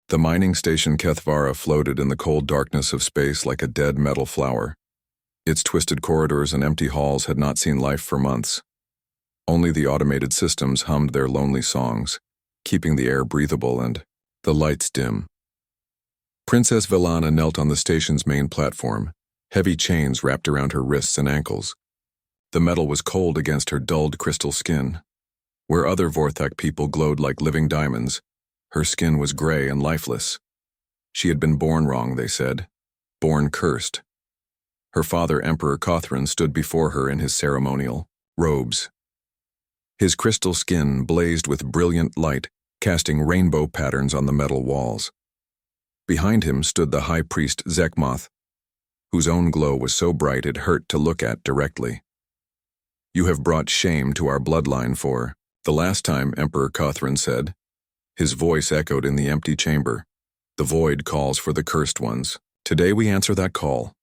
The mining station Kethvara floated in the cold darkness of space like a dead metal flower. Its twisted corridors and empty halls had not seen life for months. Only the automated systems hummed their lonely songs, keeping the air breathable and the lights dim. Princess Velana knelt on the station's main platform, heavy chains wrapped around her wrists and ankles. The metal was cold against her dulled crystal skin. Where other Vorthak people glowed like living diamonds, her skin was gray and lifeless. She had been born wrong, they said. Born cursed. Her father, Emperor Cothran, stood before her in his ceremonial robes. His crystal skin blazed with brilliant light, casting rainbow patterns on the metal walls. Behind him stood the high priest Zekmoth, whose own glow was so bright it hurt to look at directly. "You have brought shame to our bloodline for the last time," Emperor Cothran said. His voice echoed in the empty chamber. "The void calls for the cursed ones. Today we answer that call."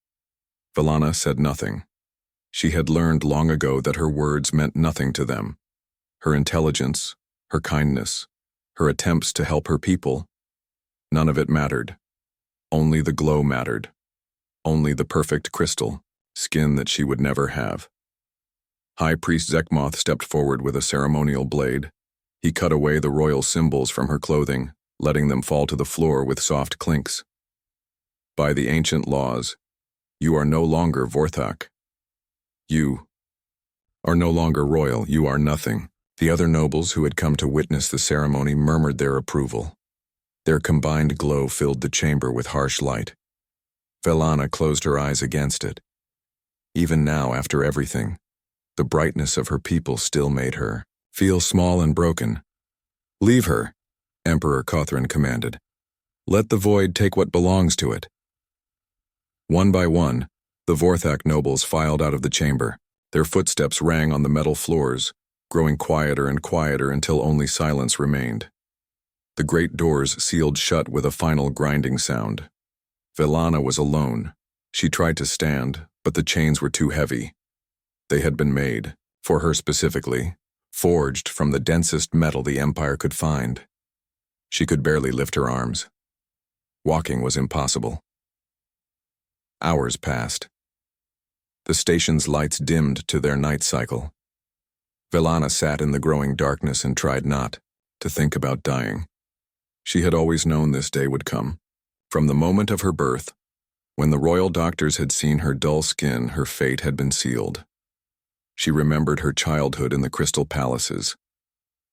Velana said nothing. She had learned long ago that her words meant nothing to them. Her intelligence, her kindness, her attempts to help her people, none of it mattered. Only the glow mattered. Only the perfect crystal, skin that she would never have. High Priest Zekmoth stepped forward with a ceremonial blade. He cut away the royal symbols from her clothing, letting them fall to the floor with soft clinks. "By the ancient laws, you are no longer Vorthak. You are no longer royal, you are nothing." The other nobles who had come to witness the ceremony murmured their approval. Their combined glow filled the chamber with harsh light. Velana closed her eyes against it. Even now, after everything, the brightness of her people still made her feel small and broken. "Leave her," Emperor Cothran commanded. "Let the void take what belongs to it." One by one, the Vorthak nobles filed out of the chamber. Their footsteps rang on the metal floors, growing quieter and quieter until only silence remained. The great doors sealed shut with a final grinding sound. Velana was alone. She tried to stand, but the chains were too heavy. They had been made, for her specifically, forged from the densest metal the Empire could find. She could barely lift her arms. Walking was impossible. Hours passed. The station's lights dimmed to their night cycle. Velana sat in the growing darkness and tried not to think about dying. She had always known this day would come. From the moment of her birth, when the royal doctors had seen her dull skin, her fate had been sealed. She remembered her childhood in the crystal palaces,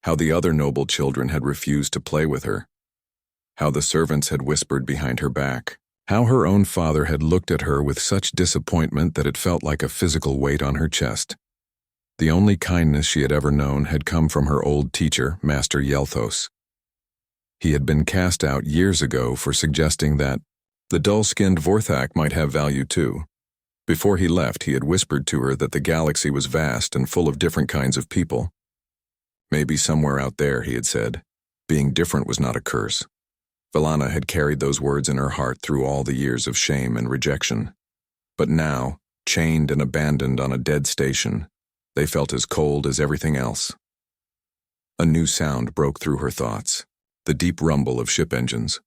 how the other noble children had refused to play with her, how the servants had whispered behind her back, how her own father had looked at her with such disappointment that it felt like a physical weight on her chest. The only kindness she had ever known had come from her old teacher, Master Yelthos. He had been cast out years ago for suggesting that the dull-skinned Vorthak might have value too. Before he left, he had whispered to her that the galaxy was vast and full of different kinds of people. Maybe somewhere out there, he had said, being different was not a curse. Velana had carried those words in her heart through all the years of shame and rejection. But now, chained and abandoned on a dead station, they felt as cold as everything else. A new sound broke through her thoughts, the deep rumble of ship engines.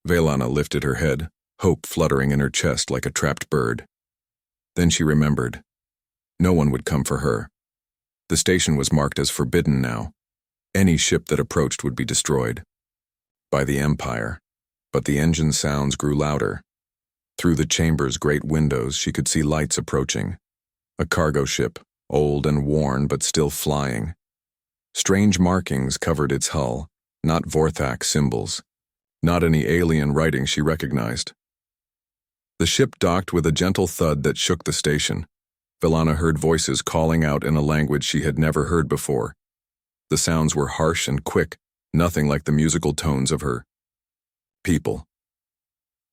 Velana lifted her head, hope fluttering in her chest like a trapped bird. Then she remembered. No one would come for her. The station was marked as forbidden now. Any ship that approached would be destroyed. By the Empire. But the engine sounds grew louder. Through the chamber's great windows, she could see lights approaching. A cargo ship, old and worn but still flying. Strange markings covered its hull, not Vorthak symbols, not any alien writing she recognized. The ship docked with a gentle thud that shook the station. Velana heard voices calling out in a language she had never heard before. The sounds were harsh and quick, nothing like the musical tones of her people.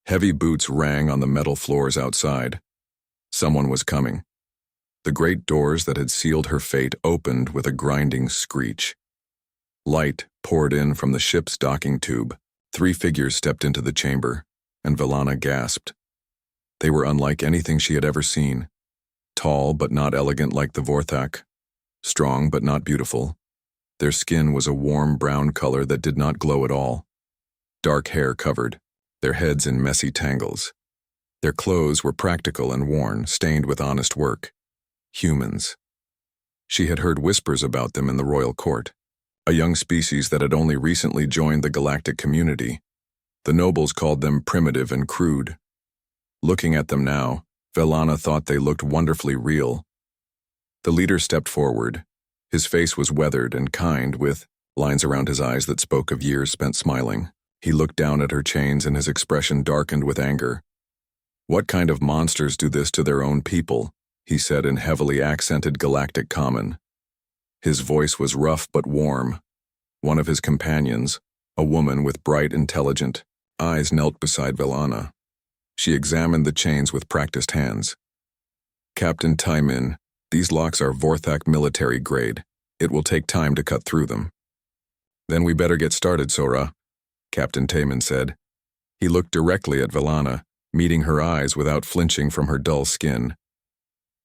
Heavy boots rang on the metal floors outside. Someone was coming. The great doors that had sealed her fate opened with a grinding screech. Light poured in from the ship's docking tube. 3 figures stepped into the chamber, and Velana gasped. They were unlike anything she had ever seen. Tall but not elegant like the Vorthak. Strong but not beautiful. Their skin was a warm brown color that did not glow at all. dark hair covered, their heads in messy tangles. Their clothes were practical and worn, stained with honest work. Humans. She had heard whispers about them in the royal court, a young species that had only recently joined the galactic community. The nobles called them primitive and crude. Looking at them now, Velana thought they looked wonderfully real. The leader stepped forward. His face was weathered and kind, with lines around his eyes that spoke of years spent smiling. He looked down at her chains and his expression darkened with anger. "What kind of monsters do this to their own people?" he said in heavily accented galactic common. His voice was rough but warm. One of his companions, a woman with bright, intelligent eyes, knelt beside Velana. She examined the chains with practiced hands. "Captain Taimin, these locks are Vorthak military grade. It will take time to cut through them." "Then we better get started, Sora," Captain Taimin said. He looked directly at Velana, meeting her eyes without flinching from her dull skin.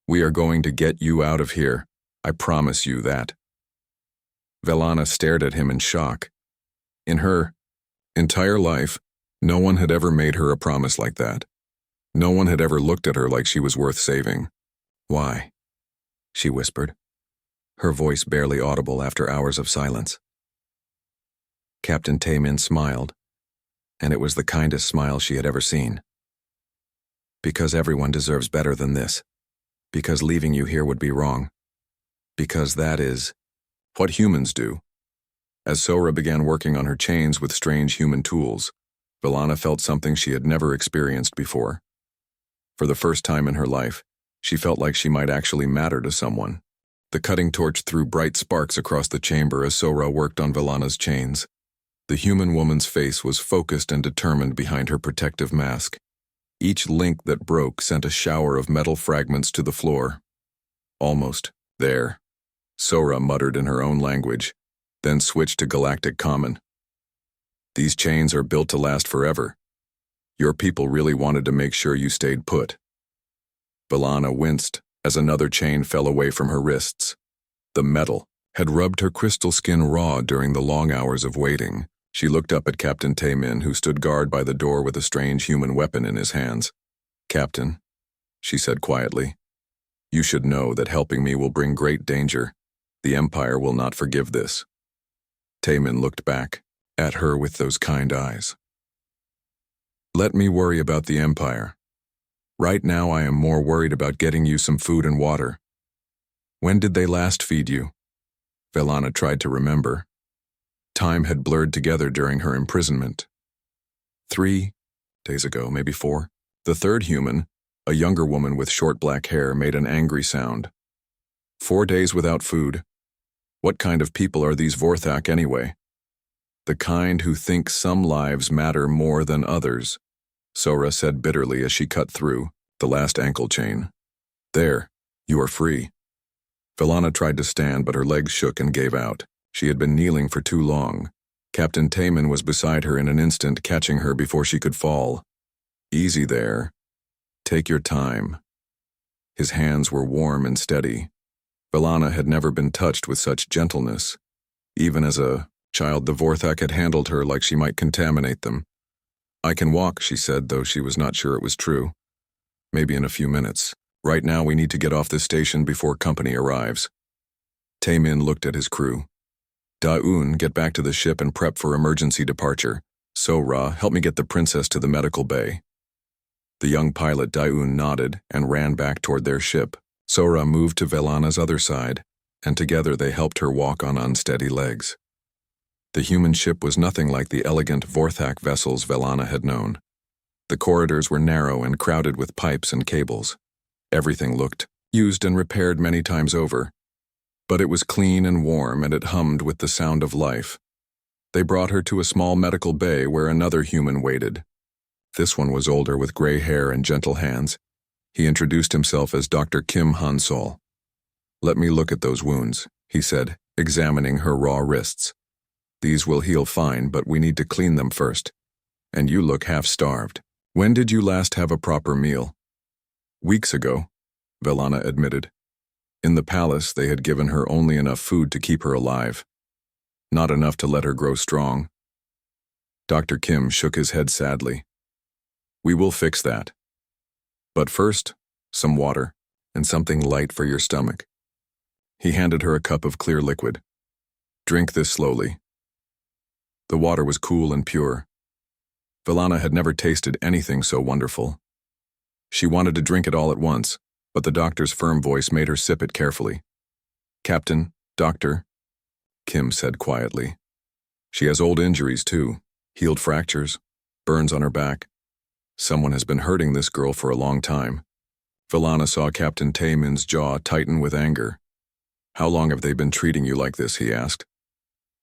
"We are going to get you out of here. I promise you that." Velana stared at him in shock. In her entire life, no one had ever made her a promise like that. No one had ever looked at her like she was worth saving. "Why?" she whispered, her voice barely audible after hours of silence. Captain Taimin smiled, and it was the kindest smile she had ever seen. "Because everyone deserves better than this. Because leaving you here would be wrong. Because that is what humans do." As Sora began working on her chains with strange human tools, Velana felt something she had never experienced before. For the first time in her life, she felt like she might actually matter to someone. The cutting torch threw bright sparks across the chamber as Sora worked on Velana's chains. The human woman's face was focused and determined behind her protective mask. Each link that broke sent a shower of metal fragments to the floor. "Almost there," Sora muttered in her own language, then switched to galactic common. "These chains are built to last forever. Your people really wanted to make sure you stayed put." Velana winced as another chain fell away from her wrists. The metal had rubbed her crystal skin raw during the long hours of waiting. She looked up at Captain Taimin, who stood guard by the door with a strange human weapon in his hands. "Captain," she said quietly, "you should know that helping me will bring great danger. The Empire will not forgive this." Taimin looked back at her with those kind eyes. "Let me worry about the Empire. Right now I am more worried about getting you some food and water. When did they last feed you?" Velana tried to remember. Time had blurred together during her imprisonment. 3 days ago, maybe 4. The third human, a younger woman with short black hair, made an angry sound. 4 days without food. What kind of people are these Vorthak anyway? The kind who think some lives matter more than others, Sora said bitterly as she cut through the last ankle chain. "There, you are free." Velana tried to stand, but her legs shook and gave out. She had been kneeling for too long. Captain Taimin was beside her in an instant, catching her before she could fall. "Easy there. Take your time." His hands were warm and steady. Velana had never been touched with such gentleness. Even as a child, the Vorthak had handled her like she might contaminate them. "I can walk," she said, though she was not sure it was true. "Maybe in a few minutes. Right now we need to get off this station before company arrives." Taimin looked at his crew. "Daun, get back to the ship and prep for emergency departure. Sora, help me get the princess to the medical bay." The young pilot Daun nodded and ran back toward their ship. Sora moved to Velana's other side, and together they helped her walk on unsteady legs. The human ship was nothing like the elegant Vorthak vessels Velana had known. The corridors were narrow and crowded with pipes and cables. Everything looked used and repaired many times over. But it was clean and warm, and it hummed with the sound of life. They brought her to a small medical bay where another human waited. This one was older, with gray hair and gentle hands. He introduced himself as Dr. Kim Hansol. "Let me look at those wounds," he said, examining her raw wrists. "These will heal fine, but we need to clean them first. And you look half-starved. When did you last have a proper meal?" "Weeks ago," Velana admitted. In the palace, they had given her only enough food to keep her alive. Not enough to let her grow strong. Dr. Kim shook his head sadly. We will fix that. But first, some water, and something light for your stomach. He handed her a cup of clear liquid. Drink this slowly. The water was cool and pure. Velana had never tasted anything so wonderful. She wanted to drink it all at once, but the doctor's firm voice made her sip it carefully. Captain, doctor, Kim said quietly. She has old injuries too, healed fractures, burns on her back. Someone has been hurting this girl for a long time. Velana saw Captain Taemin's jaw tighten with anger. How long have they been treating you like this, he asked.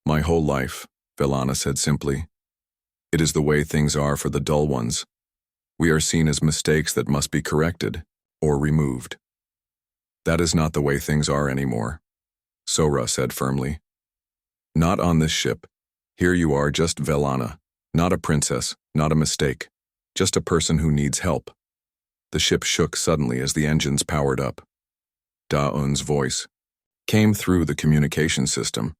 My whole life, Velana said simply. It is the way things are for the dull ones. We are seen as mistakes that must be corrected or removed. That is not the way things are anymore, Sora said firmly. Not on this ship. Here you are, just Velana, not a princess, not a mistake, just a person who needs help. The ship shook suddenly as the engines powered up. Da-eun's voice came through the communication system.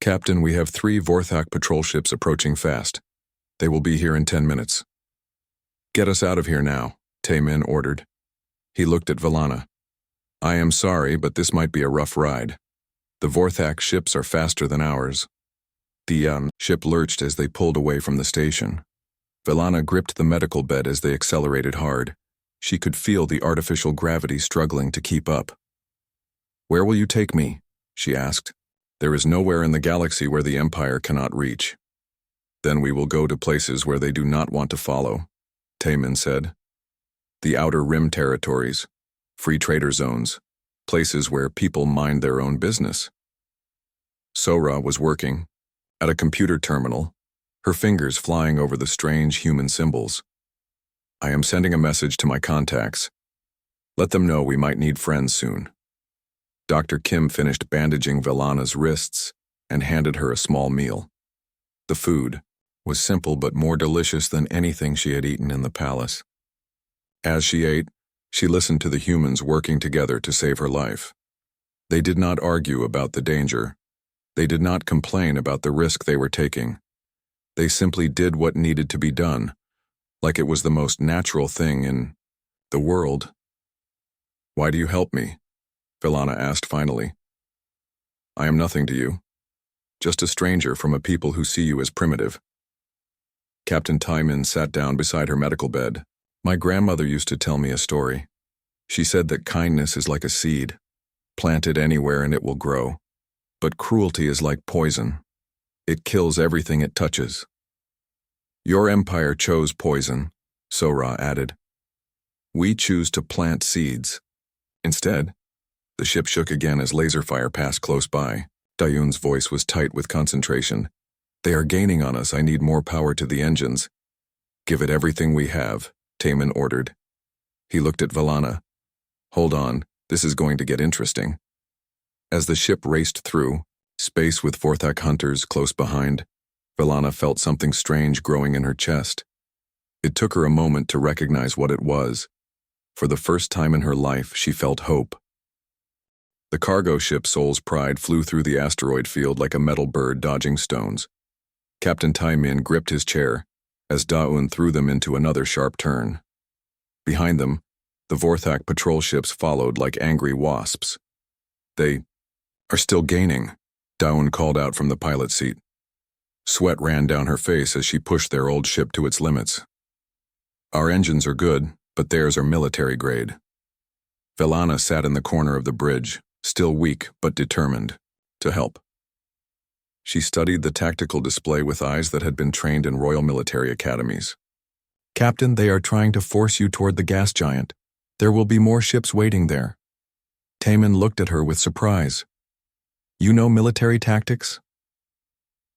Captain, we have 3 Vorthak patrol ships approaching fast. They will be here in 10 minutes. Get us out of here now, Taemin ordered. He looked at Velana. I am sorry, but this might be a rough ride. The Vorthak ships are faster than ours. The ship lurched as they pulled away from the station. Velana gripped the medical bed as they accelerated hard. She could feel the artificial gravity struggling to keep up. Where will you take me? She asked. There is nowhere in the galaxy where the Empire cannot reach. Then we will go to places where they do not want to follow, Taemin said. The Outer Rim territories, free trader zones, places where people mind their own business. Sora was working at a computer terminal, her fingers flying over the strange human symbols. I am sending a message to my contacts. Let them know we might need friends soon. Dr. Kim finished bandaging Velana's wrists and handed her a small meal. The food was simple but more delicious than anything she had eaten in the palace. As she ate, she listened to the humans working together to save her life. They did not argue about the danger. They did not complain about the risk they were taking. They simply did what needed to be done, like it was the most natural thing in the world. Why do you help me? Velana asked finally. I am nothing to you. Just a stranger from a people who see you as primitive. Captain Taemin sat down beside her medical bed. My grandmother used to tell me a story. She said that kindness is like a seed. Plant it anywhere and it will grow. But cruelty is like poison. It kills everything it touches. Your empire chose poison, Sora added. We choose to plant seeds. Instead, the ship shook again as laser fire passed close by. Da-eun's voice was tight with concentration. They are gaining on us. I need more power to the engines. Give it everything we have, Taemin ordered. He looked at Velana. Hold on, this is going to get interesting. As the ship raced through, space with Vorthak hunters close behind, Velana felt something strange growing in her chest. It took her a moment to recognize what it was. For the first time in her life, she felt hope. The cargo ship Soul's Pride flew through the asteroid field like a metal bird dodging stones. Captain Taemin gripped his chair as Da-eun threw them into another sharp turn. Behind them, the Vorthak patrol ships followed like angry wasps. They are still gaining, Da-eun called out from the pilot seat. Sweat ran down her face as she pushed their old ship to its limits. Our engines are good, but theirs are military grade. Velana sat in the corner of the bridge, still weak but determined, to help. She studied the tactical display with eyes that had been trained in Royal Military Academies. Captain, they are trying to force you toward the gas giant. There will be more ships waiting there. Taemin looked at her with surprise. You know military tactics?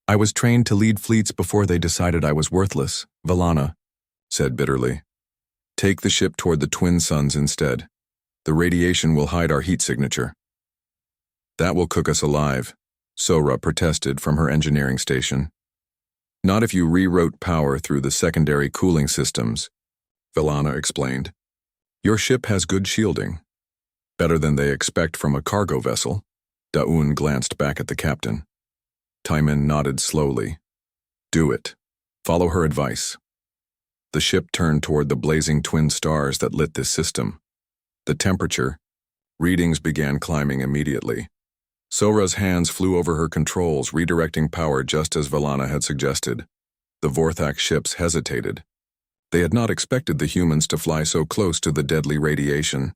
I was trained to lead fleets before they decided I was worthless, Velana said bitterly. Take the ship toward the twin suns instead. The radiation will hide our heat signature. That will cook us alive, Sora protested from her engineering station. Not if you rewrote power through the secondary cooling systems, Velana explained. Your ship has good shielding. Better than they expect from a cargo vessel. Da-eun glanced back at the captain. Taemin nodded slowly. Do it. Follow her advice. The ship turned toward the blazing twin stars that lit this system. The temperature readings began climbing immediately. Sora's hands flew over her controls, redirecting power just as Velana had suggested. The Vorthak ships hesitated. They had not expected the humans to fly so close to the deadly radiation.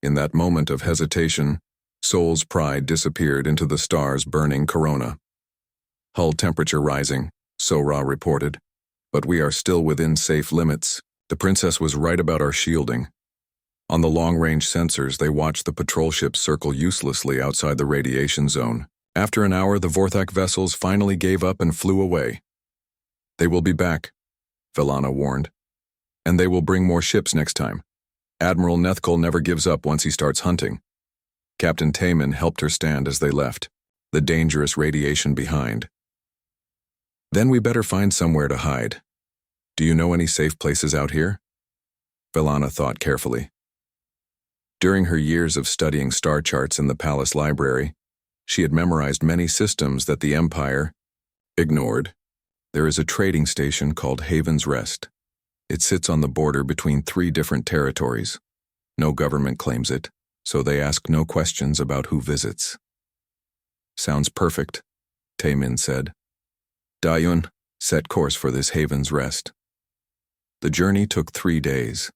In that moment of hesitation, Sol's pride disappeared into the star's burning corona. Hull temperature rising, Sora reported. But we are still within safe limits. The princess was right about our shielding. On the long-range sensors, they watched the patrol ships circle uselessly outside the radiation zone. After an hour, the Vorthak vessels finally gave up and flew away. They will be back, Velana warned. And they will bring more ships next time. Admiral Nethkul never gives up once he starts hunting. Captain Taman helped her stand as they left, the dangerous radiation behind. Then we better find somewhere to hide. Do you know any safe places out here? Velana thought carefully. During her years of studying star charts in the palace library, she had memorized many systems that the Empire ignored. There is a trading station called Haven's Rest. It sits on the border between 3 different territories. No government claims it, so they ask no questions about who visits. Sounds perfect, Taemin said. Dayun, set course for this Haven's Rest. The journey took 3 days.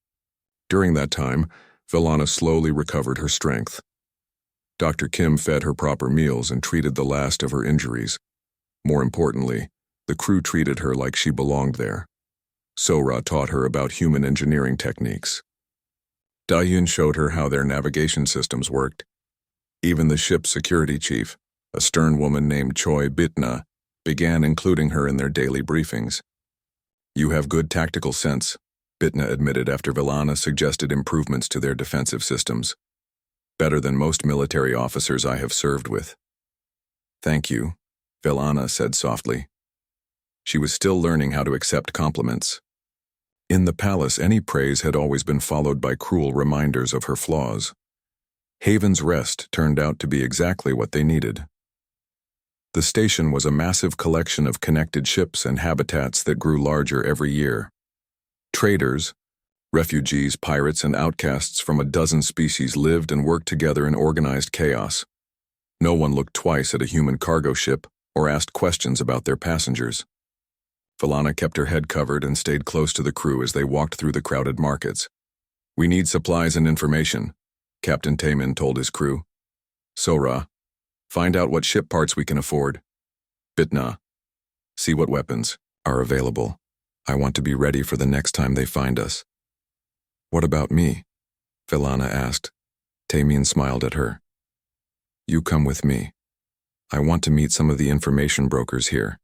During that time, Velana slowly recovered her strength. Dr. Kim fed her proper meals and treated the last of her injuries. More importantly, the crew treated her like she belonged there. Sora taught her about human engineering techniques. Dayun showed her how their navigation systems worked. Even the ship's security chief, a stern woman named Choi Bitna, began including her in their daily briefings. You have good tactical sense, Bitna admitted after Velana suggested improvements to their defensive systems. Better than most military officers I have served with. Thank you, Velana said softly. She was still learning how to accept compliments. In the palace, any praise had always been followed by cruel reminders of her flaws. Haven's Rest turned out to be exactly what they needed. The station was a massive collection of connected ships and habitats that grew larger every year. Traders, refugees, pirates, and outcasts from a dozen species lived and worked together in organized chaos. No one looked twice at a human cargo ship or asked questions about their passengers. Velana kept her head covered and stayed close to the crew as they walked through the crowded markets. We need supplies and information, Captain Taemin told his crew. Sora, find out what ship parts we can afford. Bitna, see what weapons are available. I want to be ready for the next time they find us. What about me? Velana asked. Taemin smiled at her. You come with me. I want to meet some of the information brokers here.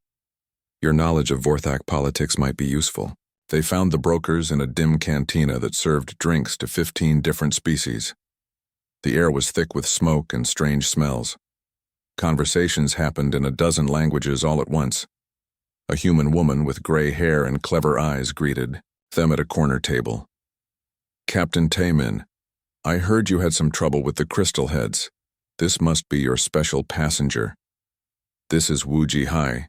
Your knowledge of Vorthak politics might be useful. They found the brokers in a dim cantina that served drinks to 15 different species. The air was thick with smoke and strange smells. Conversations happened in a dozen languages all at once. A human woman with gray hair and clever eyes greeted them at a corner table. Captain Taemin, I heard you had some trouble with the crystal heads. This must be your special passenger. This is Wu Ji-hai.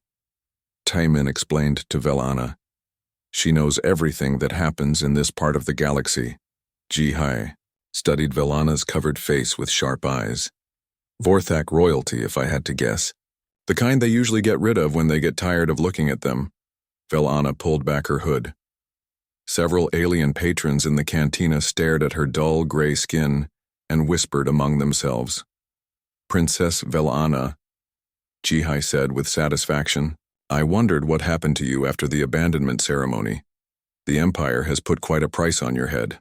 Taemin explained to Velana. She knows everything that happens in this part of the galaxy. Ji-hai studied Velana's covered face with sharp eyes. Vorthak royalty, if I had to guess. The kind they usually get rid of when they get tired of looking at them. Velana pulled back her hood. Several alien patrons in the cantina stared at her dull gray skin and whispered among themselves. Princess Velana, Ji-hai said with satisfaction. I wondered what happened to you after the abandonment ceremony. The Empire has put quite a price on your head.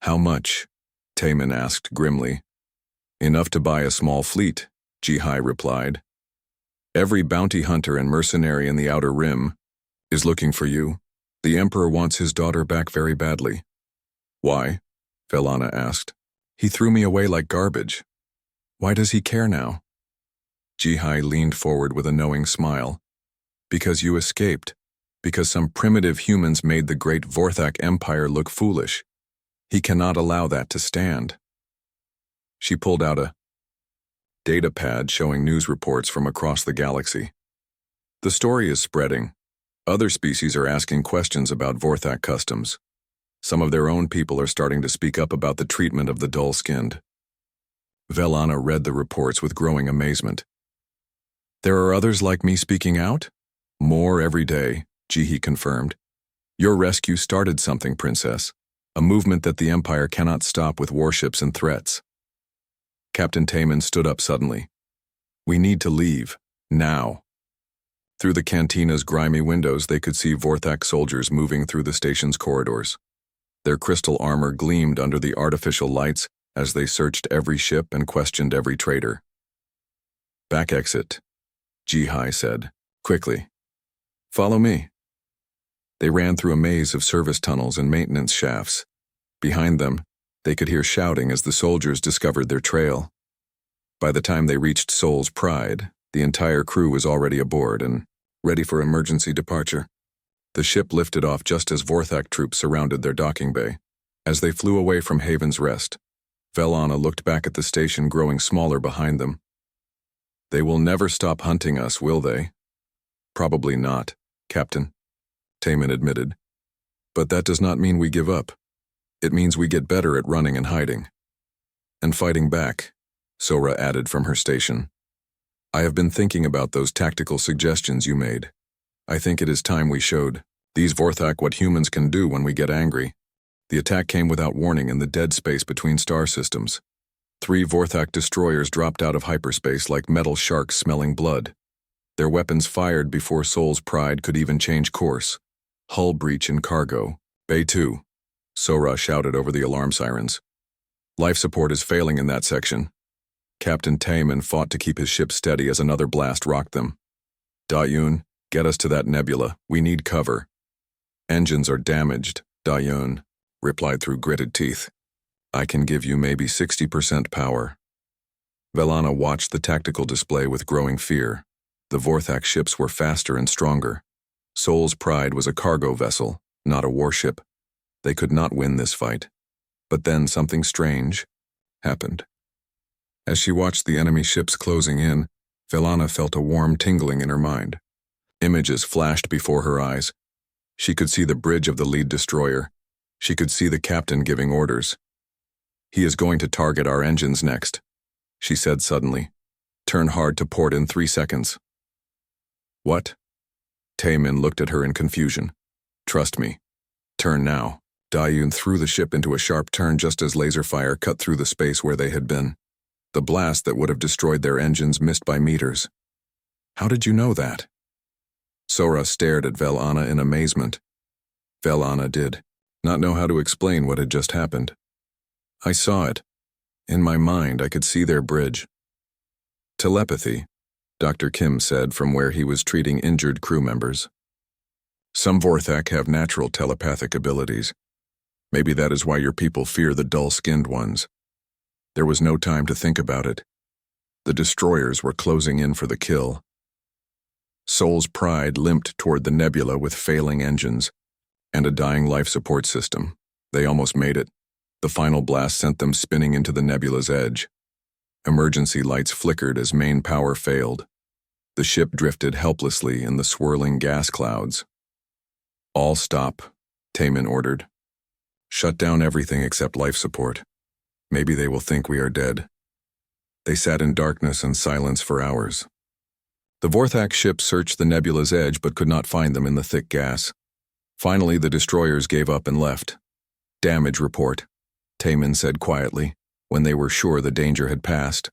How much? Taemin asked grimly. Enough to buy a small fleet, Ji-hai replied. Every bounty hunter and mercenary in the Outer Rim is looking for you. The Emperor wants his daughter back very badly. Why? Velana asked. He threw me away like garbage. Why does he care now? Ji-hai leaned forward with a knowing smile. Because you escaped. Because some primitive humans made the great Vorthak Empire look foolish. He cannot allow that to stand. She pulled out a data pad showing news reports from across the galaxy. The story is spreading. Other species are asking questions about Vorthak customs. Some of their own people are starting to speak up about the treatment of the dull-skinned. Velana read the reports with growing amazement. There are others like me speaking out? More every day, Jihi confirmed. Your rescue started something, Princess. A movement that the Empire cannot stop with warships and threats. Captain Taman stood up suddenly. We need to leave. Now. Through the cantina's grimy windows, they could see Vorthak soldiers moving through the station's corridors. Their crystal armor gleamed under the artificial lights as they searched every ship and questioned every trader. Back exit, Jihai said, quickly. Follow me. They ran through a maze of service tunnels and maintenance shafts. Behind them, they could hear shouting as the soldiers discovered their trail. By the time they reached Sol's Pride, the entire crew was already aboard and ready for emergency departure. The ship lifted off just as Vorthak troops surrounded their docking bay. As they flew away from Haven's Rest, Velana looked back at the station growing smaller behind them. They will never stop hunting us, will they? Probably not, Captain, Taman admitted. But that does not mean we give up. It means we get better at running and hiding. And fighting back, Sora added from her station. I have been thinking about those tactical suggestions you made. I think it is time we showed these Vorthak what humans can do when we get angry. The attack came without warning in the dead space between star systems. 3 Vorthak destroyers dropped out of hyperspace like metal sharks smelling blood. Their weapons fired before Sol's Pride could even change course. Hull breach in cargo. Bay 2. Sora shouted over the alarm sirens. Life support is failing in that section. Captain Taman fought to keep his ship steady as another blast rocked them. Da-Yun, get us to that nebula. We need cover. Engines are damaged, Da-Yun replied through gritted teeth. I can give you maybe 60% power. Velana watched the tactical display with growing fear. The Vorthak ships were faster and stronger. Sol's Pride was a cargo vessel, not a warship. They could not win this fight. But then something strange happened. As she watched the enemy ships closing in, Velana felt a warm tingling in her mind. Images flashed before her eyes. She could see the bridge of the lead destroyer. She could see the captain giving orders. He is going to target our engines next, she said suddenly. Turn hard to port in 3 seconds. What? Taman looked at her in confusion. Trust me. Turn now. Da-Yun threw the ship into a sharp turn just as laser fire cut through the space where they had been. The blast that would have destroyed their engines missed by meters. How did you know that? Sora stared at Velana in amazement. Velana did not know how to explain what had just happened. I saw it. In my mind, I could see their bridge. Telepathy, Dr. Kim said from where he was treating injured crew members. Some Vorthak have natural telepathic abilities. Maybe that is why your people fear the dull-skinned ones. There was no time to think about it. The destroyers were closing in for the kill. Sol's Pride limped toward the nebula with failing engines and a dying life support system. They almost made it. The final blast sent them spinning into the nebula's edge. Emergency lights flickered as main power failed. The ship drifted helplessly in the swirling gas clouds. All stop, Taman ordered. Shut down everything except life support. Maybe they will think we are dead. They sat in darkness and silence for hours. The Vorthak ship searched the nebula's edge but could not find them in the thick gas. Finally, the destroyers gave up and left. Damage report, Taman said quietly, when they were sure the danger had passed.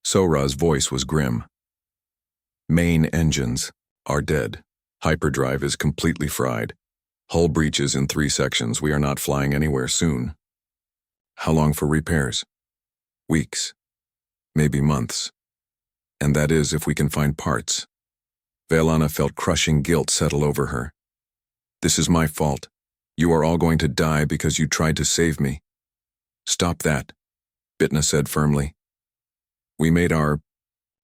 Sora's voice was grim. Main engines are dead. Hyperdrive is completely fried. Hull breaches in 3 sections. We are not flying anywhere soon. How long for repairs? Weeks. Maybe months. And that is if we can find parts. Velana felt crushing guilt settle over her. This is my fault. You are all going to die because you tried to save me. Stop that, Bitna said firmly. We made our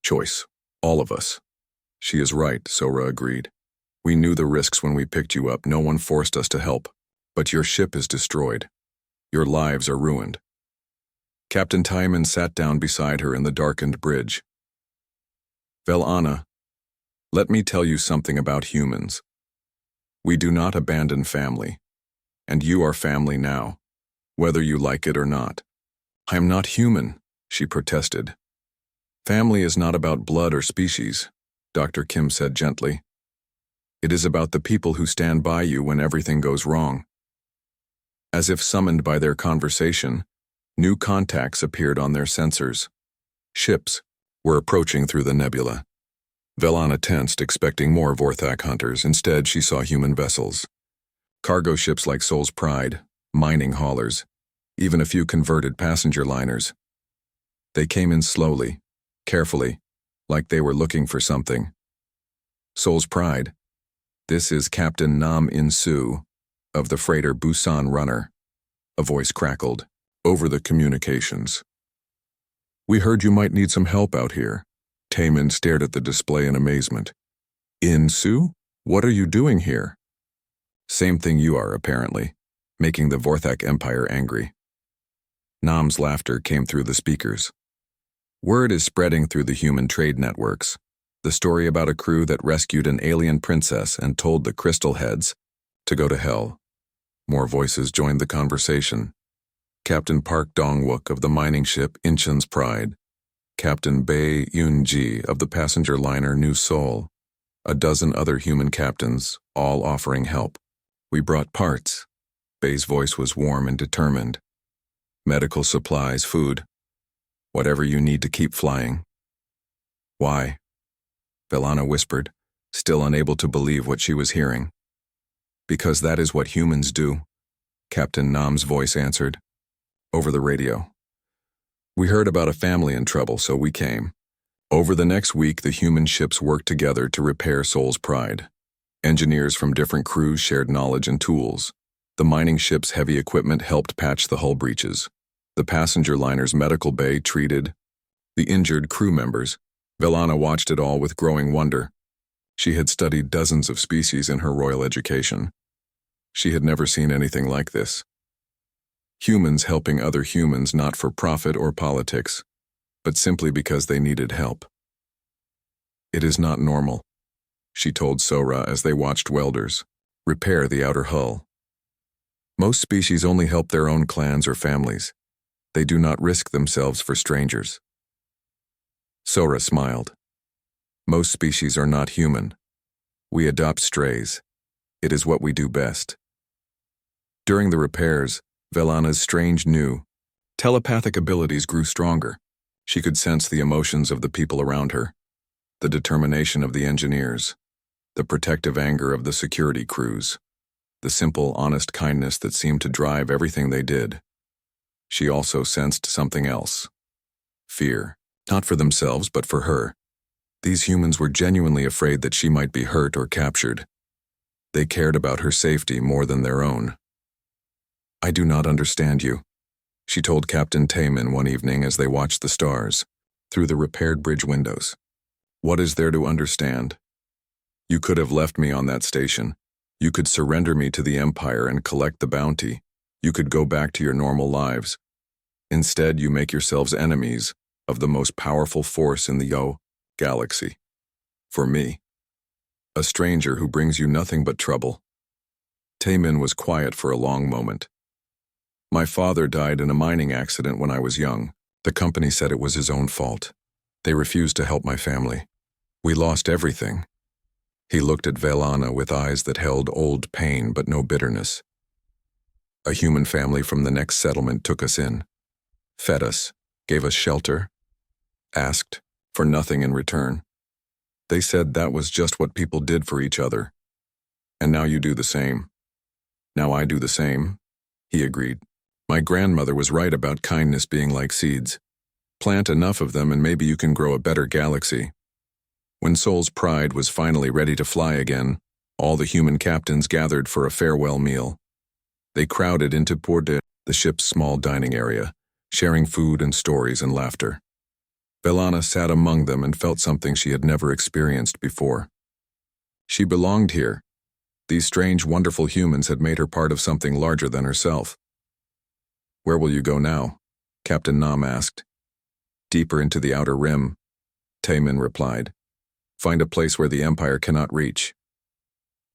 choice, all of us. She is right, Sora agreed. We knew the risks when we picked you up. No one forced us to help. But your ship is destroyed. Your lives are ruined. Captain Timon sat down beside her in the darkened bridge. Velana, let me tell you something about humans. We do not abandon family. And you are family now, whether you like it or not. I am not human, she protested. Family is not about blood or species, Dr. Kim said gently. It is about the people who stand by you when everything goes wrong. As if summoned by their conversation, new contacts appeared on their sensors. Ships were approaching through the nebula. Velana tensed, expecting more Vorthak hunters. Instead, she saw human vessels. Cargo ships like Soul's Pride, mining haulers, even a few converted passenger liners. They came in slowly, carefully, like they were looking for something. Soul's Pride. This is Captain Nam In-soo of the freighter Busan Runner. A voice crackled over the communications. We heard you might need some help out here. Taemin stared at the display in amazement. In-soo? What are you doing here? Same thing you are, apparently, making the Vorthak Empire angry. Nam's laughter came through the speakers. Word is spreading through the human trade networks. The story about a crew that rescued an alien princess and told the Crystal Heads to go to hell. More voices joined the conversation. Captain Park Dong-wook of the mining ship Incheon's Pride. Captain Bae Yoon-ji of the passenger liner New Seoul. A dozen other human captains, all offering help. We brought parts. Bae's voice was warm and determined. Medical supplies, food. Whatever you need to keep flying. Why? Velana whispered, still unable to believe what she was hearing. Because that is what humans do, Captain Nam's voice answered. Over the radio. We heard about a family in trouble, so we came. Over the next week, the human ships worked together to repair Soul's Pride. Engineers from different crews shared knowledge and tools. The mining ship's heavy equipment helped patch the hull breaches. The passenger liner's medical bay treated the injured crew members. Velana watched it all with growing wonder. She had studied dozens of species in her royal education. She had never seen anything like this. Humans helping other humans not for profit or politics, but simply because they needed help. It is not normal, she told Sora as they watched welders repair the outer hull. Most species only help their own clans or families. They do not risk themselves for strangers. Sora smiled. Most species are not human. We adopt strays. It is what we do best. During the repairs, Velana's strange new, telepathic abilities grew stronger. She could sense the emotions of the people around her, the determination of the engineers, the protective anger of the security crews, the simple, honest kindness that seemed to drive everything they did. She also sensed something else. Fear, not for themselves but for her. These humans were genuinely afraid that she might be hurt or captured. They cared about her safety more than their own. I do not understand you, she told Captain Taemin one evening as they watched the stars through the repaired bridge windows. What is there to understand? You could have left me on that station. You could surrender me to the Empire and collect the bounty. You could go back to your normal lives. Instead, you make yourselves enemies of the most powerful force in the galaxy. For me, a stranger who brings you nothing but trouble. Taemin was quiet for a long moment. My father died in a mining accident when I was young. The company said it was his own fault. They refused to help my family. We lost everything. He looked at Velana with eyes that held old pain but no bitterness. A human family from the next settlement took us in, fed us, gave us shelter, asked for nothing in return. They said that was just what people did for each other. And now you do the same. Now I do the same, he agreed. My grandmother was right about kindness being like seeds. Plant enough of them and maybe you can grow a better galaxy. When Soul's Pride was finally ready to fly again, all the human captains gathered for a farewell meal. They crowded into Port-de, the ship's small dining area, sharing food and stories and laughter. Velana sat among them and felt something she had never experienced before. She belonged here. These strange, wonderful humans had made her part of something larger than herself. Where will you go now? Captain Nam asked. Deeper into the outer rim, Taemin replied. Find a place where the Empire cannot reach.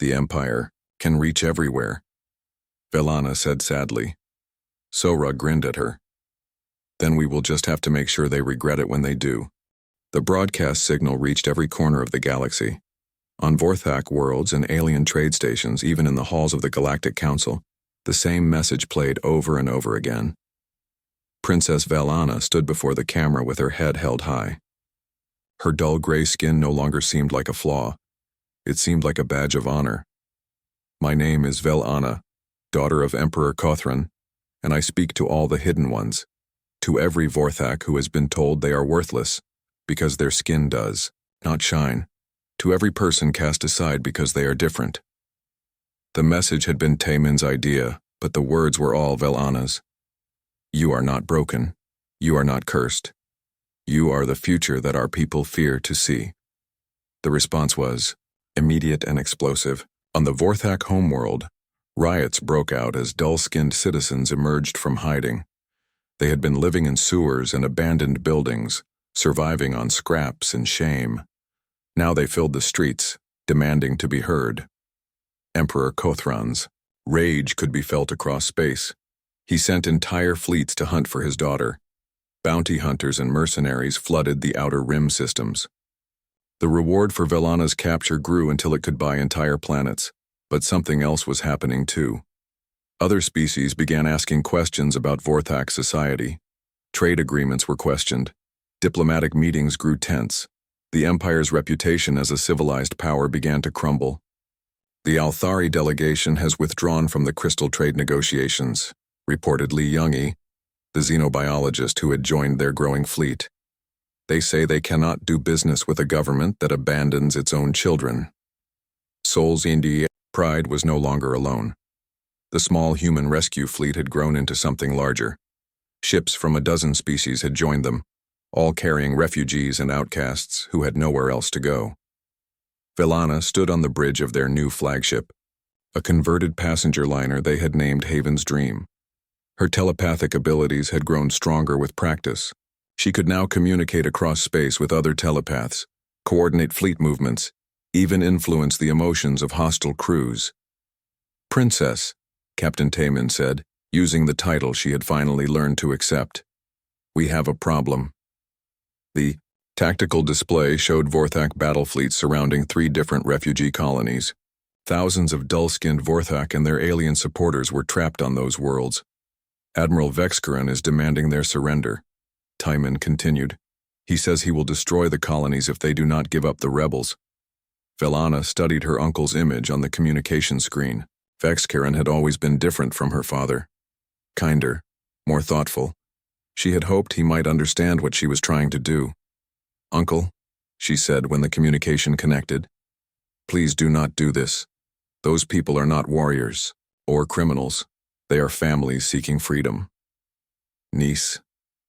The Empire, can reach everywhere, Velana said sadly. Sora grinned at her. Then we will just have to make sure they regret it when they do. The broadcast signal reached every corner of the galaxy. On Vorthak worlds and alien trade stations, even in the halls of the Galactic Council, the same message played over and over again. Princess Velana stood before the camera with her head held high. Her dull gray skin no longer seemed like a flaw. It seemed like a badge of honor. My name is Velana, daughter of Emperor Kothran, and I speak to all the hidden ones, to every Vorthak who has been told they are worthless, because their skin does not shine, to every person cast aside because they are different. The message had been Tayman's idea, but the words were all Velana's. You are not broken. You are not cursed. You are the future that our people fear to see. The response was immediate and explosive. On the Vorthak homeworld, riots broke out as dull-skinned citizens emerged from hiding. They had been living in sewers and abandoned buildings, surviving on scraps and shame. Now they filled the streets, demanding to be heard. Emperor Kothran's rage could be felt across space. He sent entire fleets to hunt for his daughter. Bounty hunters and mercenaries flooded the outer rim systems. The reward for Velana's capture grew until it could buy entire planets, but something else was happening too. Other species began asking questions about Vorthak society. Trade agreements were questioned. Diplomatic meetings grew tense. The Empire's reputation as a civilized power began to crumble. The Althari delegation has withdrawn from the crystal trade negotiations, reported Li Youngi, the xenobiologist who had joined their growing fleet. They say they cannot do business with a government that abandons its own children. Sol's India pride was no longer alone. The small human rescue fleet had grown into something larger. Ships from a dozen species had joined them, all carrying refugees and outcasts who had nowhere else to go. Velana stood on the bridge of their new flagship, a converted passenger liner they had named Haven's Dream. Her telepathic abilities had grown stronger with practice. She could now communicate across space with other telepaths, coordinate fleet movements, even influence the emotions of hostile crews. Princess, Captain Tayman said, using the title she had finally learned to accept. We have a problem. The tactical display showed Vorthak battle fleets surrounding 3 different refugee colonies. Thousands of dull-skinned Vorthak and their alien supporters were trapped on those worlds. Admiral Vexcaran is demanding their surrender. Tayman continued. He says he will destroy the colonies if they do not give up the rebels. Velana studied her uncle's image on the communication screen. Vexcaran had always been different from her father. Kinder, more thoughtful. She had hoped he might understand what she was trying to do. Uncle, she said when the communication connected, please do not do this. Those people are not warriors or criminals. They are families seeking freedom. Niece,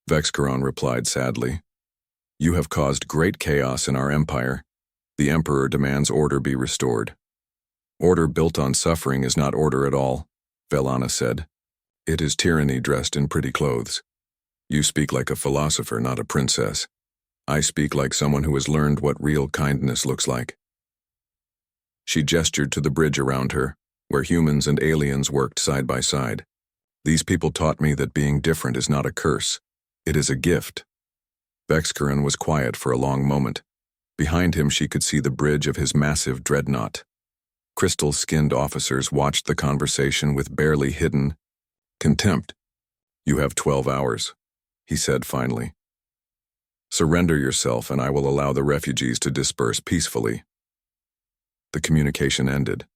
Vexcaran replied sadly, you have caused great chaos in our empire. The Emperor demands order be restored. Order built on suffering is not order at all, Velana said. It is tyranny dressed in pretty clothes. You speak like a philosopher, not a princess. I speak like someone who has learned what real kindness looks like. She gestured to the bridge around her, where humans and aliens worked side by side. These people taught me that being different is not a curse. It is a gift. Vexcaran was quiet for a long moment. Behind him she could see the bridge of his massive dreadnought. Crystal-skinned officers watched the conversation with barely hidden contempt. You have 12 hours, he said finally. Surrender yourself and I will allow the refugees to disperse peacefully. The communication ended.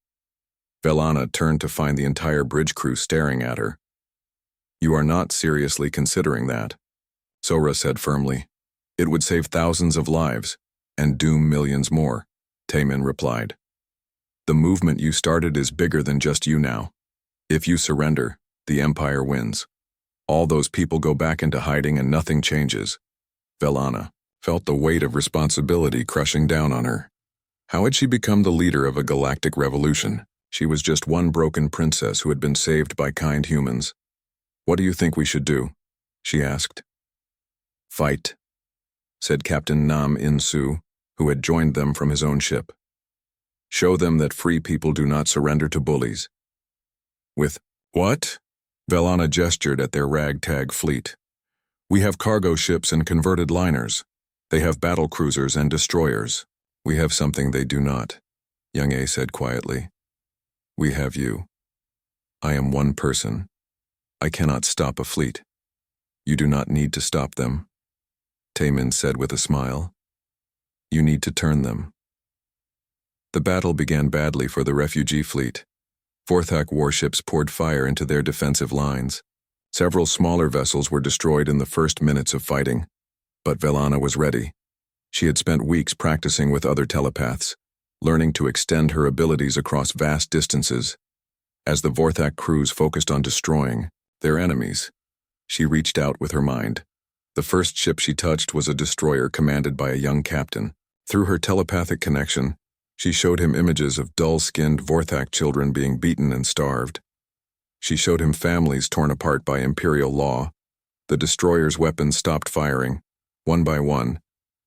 Velana turned to find the entire bridge crew staring at her. You are not seriously considering that, Sora said firmly. It would save thousands of lives and doom millions more, Tayman replied. The movement you started is bigger than just you now. If you surrender, the Empire wins. All those people go back into hiding and nothing changes. Velana felt the weight of responsibility crushing down on her. How had she become the leader of a galactic revolution? She was just one broken princess who had been saved by kind humans. What do you think we should do? She asked. Fight, said Captain Nam Insu, who had joined them from his own ship. Show them that free people do not surrender to bullies. With what? Velana gestured at their ragtag fleet. We have cargo ships and converted liners. They have battle cruisers and destroyers. We have something they do not, Young A said quietly. We have you. I am one person. I cannot stop a fleet. You do not need to stop them, Taemin said with a smile. You need to turn them. The battle began badly for the refugee fleet. Vorthak warships poured fire into their defensive lines. Several smaller vessels were destroyed in the first minutes of fighting. But Velana was ready. She had spent weeks practicing with other telepaths, learning to extend her abilities across vast distances. As the Vorthak crews focused on destroying their enemies, she reached out with her mind. The first ship she touched was a destroyer commanded by a young captain. Through her telepathic connection, she showed him images of dull-skinned Vorthak children being beaten and starved. She showed him families torn apart by imperial law. The destroyer's weapons stopped firing. One by one,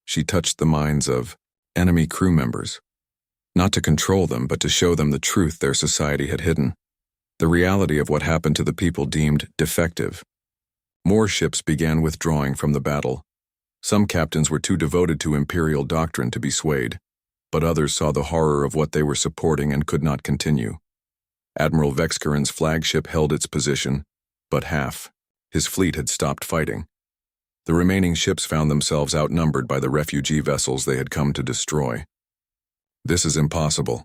she touched the minds of enemy crew members. Not to control them, but to show them the truth their society had hidden. The reality of what happened to the people deemed defective. More ships began withdrawing from the battle. Some captains were too devoted to imperial doctrine to be swayed, but others saw the horror of what they were supporting and could not continue. Admiral Vexcarin's flagship held its position, but half his fleet had stopped fighting. The remaining ships found themselves outnumbered by the refugee vessels they had come to destroy. This is impossible,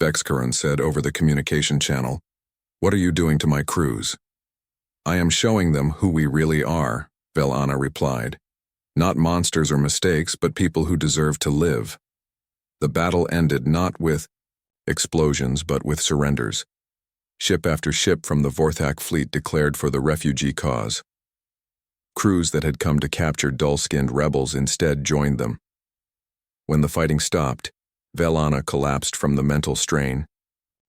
Vexcarin said over the communication channel. What are you doing to my crews? I am showing them who we really are, Velana replied. Not monsters or mistakes, but people who deserve to live. The battle ended not with explosions, but with surrenders. Ship after ship from the Vorthak fleet declared for the refugee cause. Crews that had come to capture dull-skinned rebels instead joined them. When the fighting stopped, Velana collapsed from the mental strain.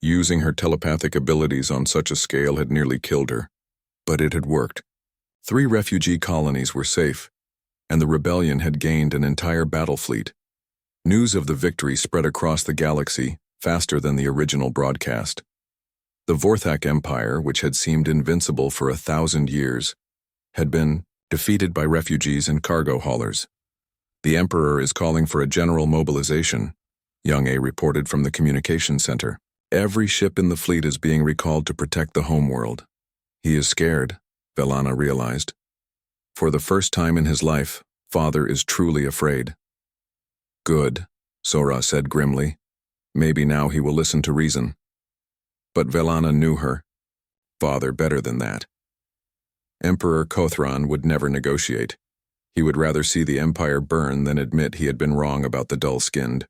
Using her telepathic abilities on such a scale had nearly killed her. But it had worked. 3 refugee colonies were safe, and the rebellion had gained an entire battle fleet. News of the victory spread across the galaxy faster than the original broadcast. The Vorthak Empire, which had seemed invincible for 1,000 years, had been defeated by refugees and cargo haulers. The Emperor is calling for a general mobilization, Young A reported from the communication center. Every ship in the fleet is being recalled to protect the homeworld. He is scared, Velana realized. For the first time in his life, Father is truly afraid. Good, Sora said grimly. Maybe now he will listen to reason. But Velana knew her. Father better than that. Emperor Kothran would never negotiate. He would rather see the Empire burn than admit he had been wrong about the dull-skinned.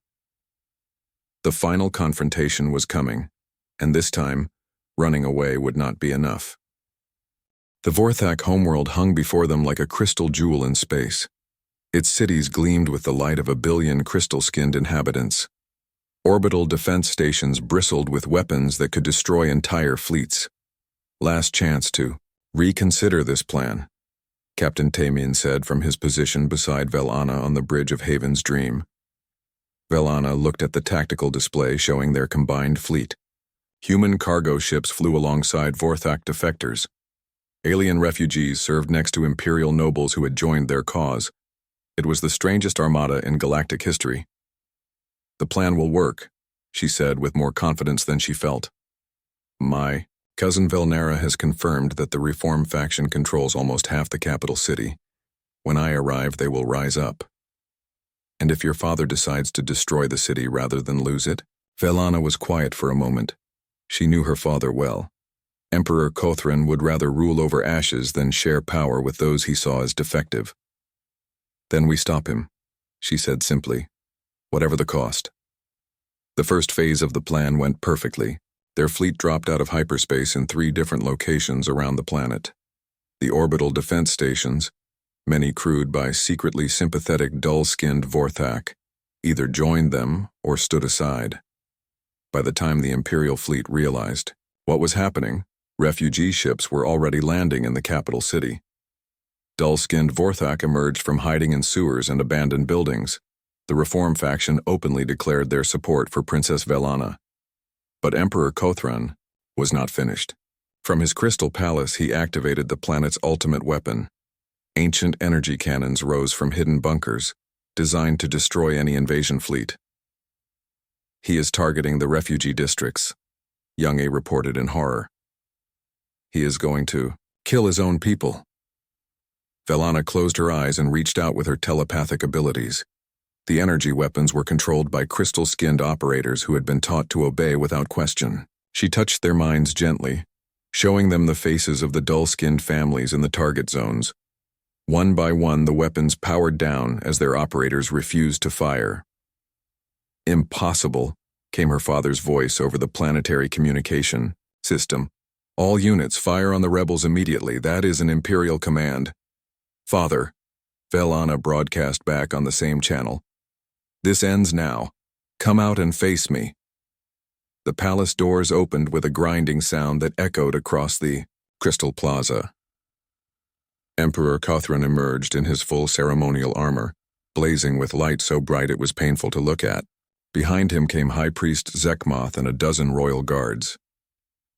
The final confrontation was coming, and this time, running away would not be enough. The Vorthak homeworld hung before them like a crystal jewel in space. Its cities gleamed with the light of 1 billion crystal-skinned inhabitants. Orbital defense stations bristled with weapons that could destroy entire fleets. Last chance to reconsider this plan, Captain Taemin said from his position beside Velana on the bridge of Haven's Dream. Velana looked at the tactical display showing their combined fleet. Human cargo ships flew alongside Vorthak defectors. Alien refugees served next to imperial nobles who had joined their cause. It was the strangest armada in galactic history. The plan will work, she said with more confidence than she felt. My cousin Velnera has confirmed that the Reform faction controls almost half the capital city. When I arrive, they will rise up. And if your father decides to destroy the city rather than lose it? Velana was quiet for a moment. She knew her father well. Emperor Kothran would rather rule over ashes than share power with those he saw as defective. Then we stop him, she said simply, whatever the cost. The first phase of the plan went perfectly. Their fleet dropped out of hyperspace in 3 different locations around the planet. The orbital defense stations, many crewed by secretly sympathetic dull-skinned Vorthak, either joined them or stood aside. By the time the Imperial fleet realized what was happening, refugee ships were already landing in the capital city. Dull-skinned Vorthak emerged from hiding in sewers and abandoned buildings. The Reform faction openly declared their support for Princess Velana. But Emperor Kothran was not finished. From his crystal palace, he activated the planet's ultimate weapon. Ancient energy cannons rose from hidden bunkers, designed to destroy any invasion fleet. He is targeting the refugee districts, Young A reported in horror. He is going to kill his own people. Velana closed her eyes and reached out with her telepathic abilities. The energy weapons were controlled by crystal-skinned operators who had been taught to obey without question. She touched their minds gently, showing them the faces of the dull-skinned families in the target zones. One by one, the weapons powered down as their operators refused to fire. "Impossible," came her father's voice over the planetary communication system. "All units fire on the rebels immediately. That is an Imperial command." "Father," Velana broadcast back on the same channel. "This ends now. Come out and face me." The palace doors opened with a grinding sound that echoed across the Crystal Plaza. Emperor Kothran emerged in his full ceremonial armor, blazing with light so bright it was painful to look at. Behind him came High Priest Zekmoth and a dozen royal guards.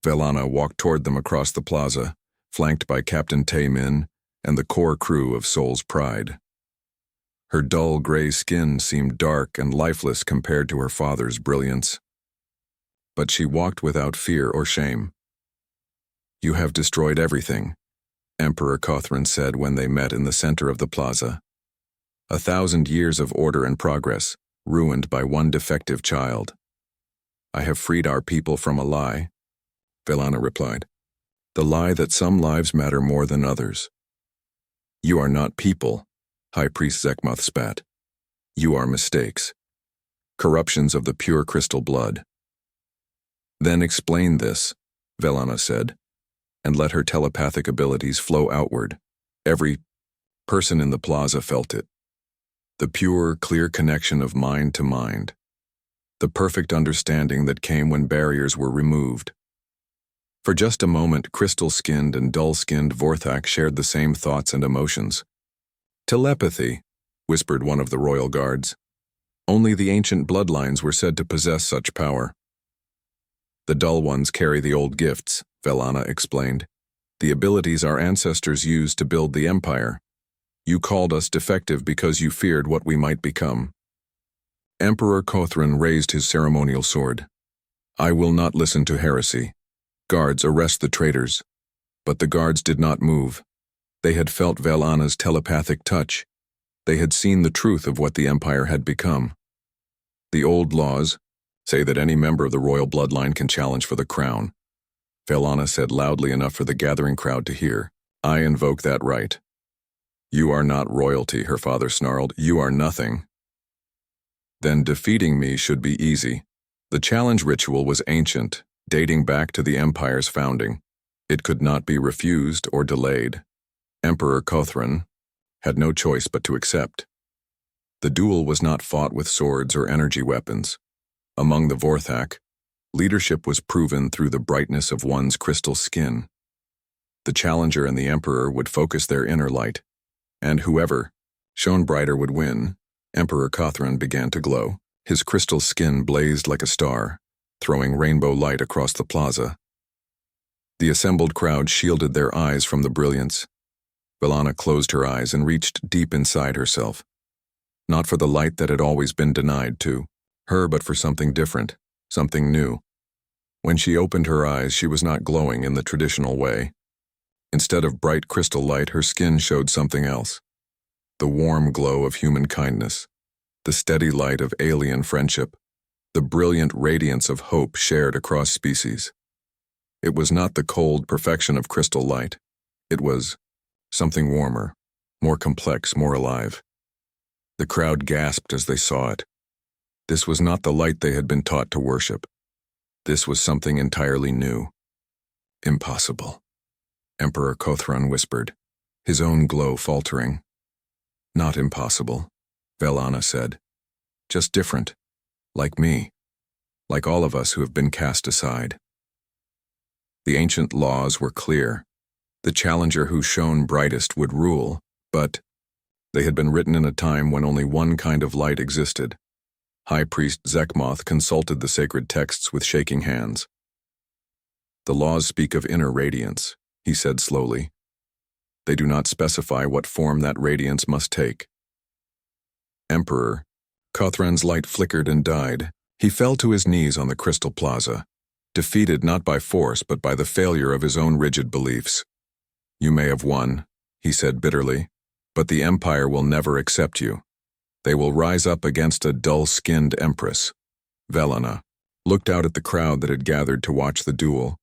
Velana walked toward them across the plaza, flanked by Captain Taemin and the core crew of Soul's Pride. Her dull gray skin seemed dark and lifeless compared to her father's brilliance. But she walked without fear or shame. "You have destroyed everything," Emperor Kothran said when they met in the center of the plaza. "1,000 years of order and progress, ruined by one defective child." "I have freed our people from a lie," Velana replied. "The lie that some lives matter more than others." "You are not people," High Priest Zekmoth spat. "You are mistakes. Corruptions of the pure crystal blood." "Then explain this," Velana said, and let her telepathic abilities flow outward. Every person in the plaza felt it. The pure, clear connection of mind to mind. The perfect understanding that came when barriers were removed. For just a moment, crystal-skinned and dull-skinned Vorthak shared the same thoughts and emotions. "Telepathy," whispered one of the royal guards. "Only the ancient bloodlines were said to possess such power." "The dull ones carry the old gifts," Velana explained. "The abilities our ancestors used to build the empire. You called us defective because you feared what we might become." Emperor Kothran raised his ceremonial sword. "I will not listen to heresy. Guards, arrest the traitors." But the guards did not move. They had felt Velana's telepathic touch. They had seen the truth of what the empire had become. "The old laws say that any member of the royal bloodline can challenge for the crown," Velana said loudly enough for the gathering crowd to hear. "I invoke that right." "You are not royalty," her father snarled. "You are nothing." "Then defeating me should be easy." The challenge ritual was ancient, dating back to the empire's founding. It could not be refused or delayed. Emperor Kothran had no choice but to accept. The duel was not fought with swords or energy weapons. Among the Vorthak, leadership was proven through the brightness of one's crystal skin. The challenger and the emperor would focus their inner light, and whoever shone brighter would win. Emperor Kothran began to glow. His crystal skin blazed like a star, throwing rainbow light across the plaza. The assembled crowd shielded their eyes from the brilliance. Velana closed her eyes and reached deep inside herself. Not for the light that had always been denied to her, but for something different, something new. When she opened her eyes, she was not glowing in the traditional way. Instead of bright crystal light, her skin showed something else. The warm glow of human kindness, the steady light of alien friendship, the brilliant radiance of hope shared across species. It was not the cold perfection of crystal light. It was something warmer, more complex, more alive. The crowd gasped as they saw it. This was not the light they had been taught to worship. This was something entirely new. "Impossible," Emperor Kothran whispered, his own glow faltering. "Not impossible," Velana said. "Just different. Like me. Like all of us who have been cast aside." The ancient laws were clear. The challenger who shone brightest would rule, but They had been written in a time when only one kind of light existed. High Priest Zekmoth consulted the sacred texts with shaking hands. The laws speak of inner radiance, he said slowly. They do not specify what form that radiance must take. Emperor, Kothran's light flickered and died. He fell to his knees on the crystal plaza, defeated not by force but by the failure of his own rigid beliefs. You may have won, he said bitterly, but the Empire will never accept you. They will rise up against a dull-skinned empress. Velana looked out at the crowd that had gathered to watch the duel.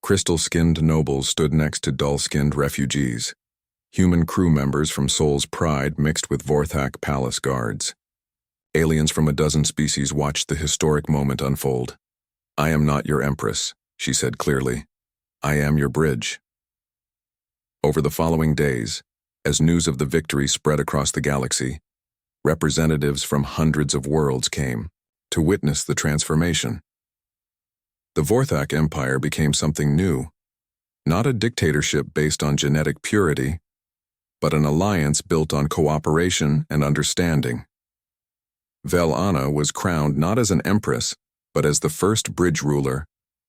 Crystal-skinned nobles stood next to dull-skinned refugees, human crew members from Sol's Pride mixed with Vorthak palace guards. Aliens from a dozen species watched the historic moment unfold. I am not your empress, she said clearly. I am your bridge. Over the following days, as news of the victory spread across the galaxy, representatives from hundreds of worlds came to witness the transformation. The Vorthak Empire became something new, not a dictatorship based on genetic purity, but an alliance built on cooperation and understanding. Velana was crowned not as an empress, but as the first bridge ruler,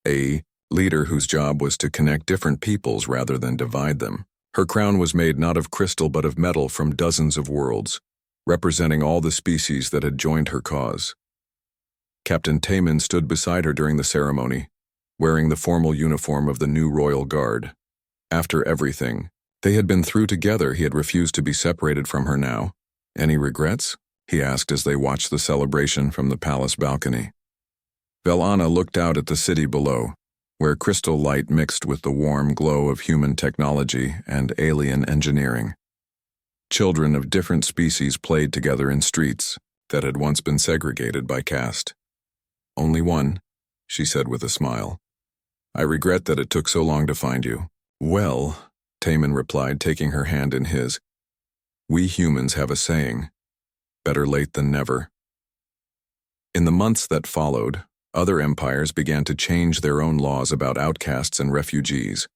a leader whose job was to connect different peoples rather than divide them. Her crown was made not of crystal but of metal from dozens of worlds, representing all the species that had joined her cause. Captain Taman stood beside her during the ceremony, wearing the formal uniform of the new royal guard. After everything they had been through together, he had refused to be separated from her now. Any regrets? He asked as they watched the celebration from the palace balcony. Velana looked out at the city below, where crystal light mixed with the warm glow of human technology and alien engineering. Children of different species played together in streets that had once been segregated by caste. Only one, she said with a smile. I regret that it took so long to find you. Well, Taman replied, taking her hand in his. We humans have a saying, better late than never. In the months that followed, other empires began to change their own laws about outcasts and refugees.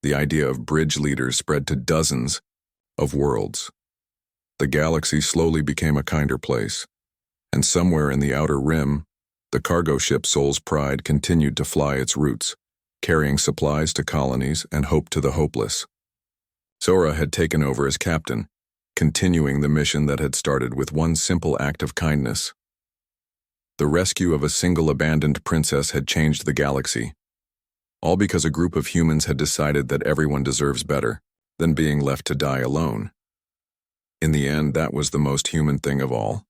The idea of bridge leaders spread to dozens of worlds. The galaxy slowly became a kinder place, and somewhere in the outer rim, the cargo ship Sol's Pride continued to fly its routes, carrying supplies to colonies and hope to the hopeless. Sora had taken over as captain, continuing the mission that had started with one simple act of kindness. The rescue of a single abandoned princess had changed the galaxy, all because a group of humans had decided that everyone deserves better than being left to die alone. In the end, that was the most human thing of all.